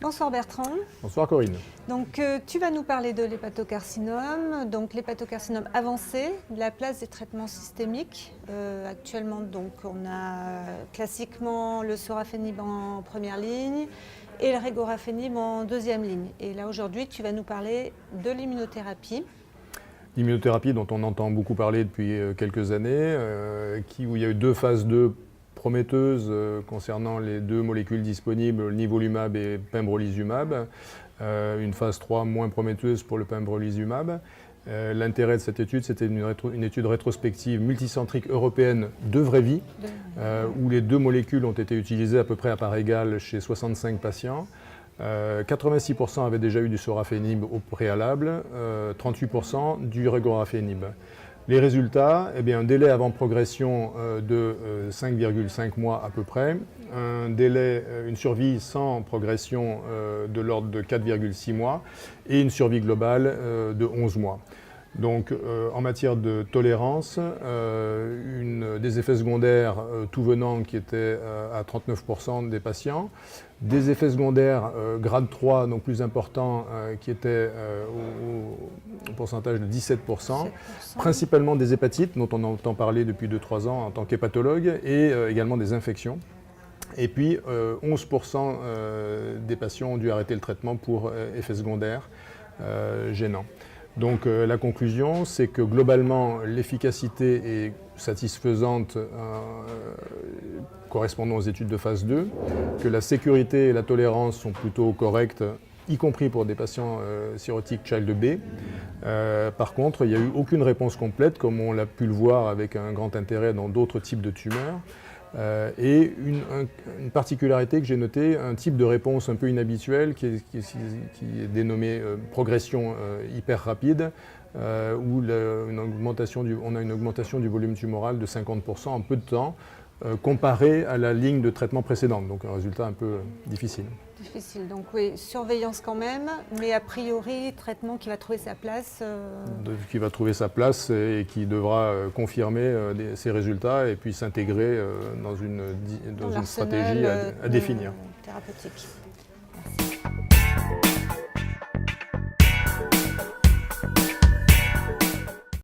Bonsoir Bertrand. Bonsoir Corinne. Donc tu vas nous parler de l'hépatocarcinome, donc l'hépatocarcinome avancé, la place des traitements systémiques. Actuellement, donc on a classiquement le sorafenib en première ligne et le regorafenib en deuxième ligne. Et là aujourd'hui, tu vas nous parler de l'immunothérapie. L'immunothérapie dont on entend beaucoup parler depuis quelques années, où il y a eu deux phases 2 prometteuses concernant les deux molécules disponibles, nivolumab et pembrolizumab. Une phase 3 moins prometteuse pour le pembrolizumab. L'intérêt de cette étude, c'était une étude rétrospective multicentrique européenne de vraie vie, où les deux molécules ont été utilisées à peu près à part égale chez 65 patients. 86% avaient déjà eu du sorafenib au préalable, 38% du regorafenib. Les résultats, un délai avant progression de 5,5 mois à peu près, une survie sans progression de l'ordre de 4,6 mois et une survie globale de 11 mois. Donc en matière de tolérance, des effets secondaires tout venant qui étaient à 39% des patients, des effets secondaires grade 3, donc plus importants, qui étaient au pourcentage de 17%, principalement des hépatites, dont on entend parler depuis 2-3 ans en tant qu'hépatologue, et également des infections. Et puis 11% des patients ont dû arrêter le traitement pour effets secondaires gênants. Donc la conclusion, c'est que globalement, l'efficacité est satisfaisante correspondant aux études de phase 2, que la sécurité et la tolérance sont plutôt correctes, y compris pour des patients cirrhotiques Child B. Par contre, il n'y a eu aucune réponse complète, comme on l'a pu le voir avec un grand intérêt dans d'autres types de tumeurs. Et une particularité que j'ai notée, un type de réponse un peu inhabituel qui est dénommé progression hyper rapide, où on a une augmentation du volume tumoral de 50% en peu de temps, comparé à la ligne de traitement précédente. Donc un résultat un peu difficile. Difficile, donc oui, surveillance quand même, mais a priori, traitement qui va trouver sa place. Qui va trouver sa place et qui devra confirmer ses résultats et puis s'intégrer dans une stratégie à définir. Thérapeutique.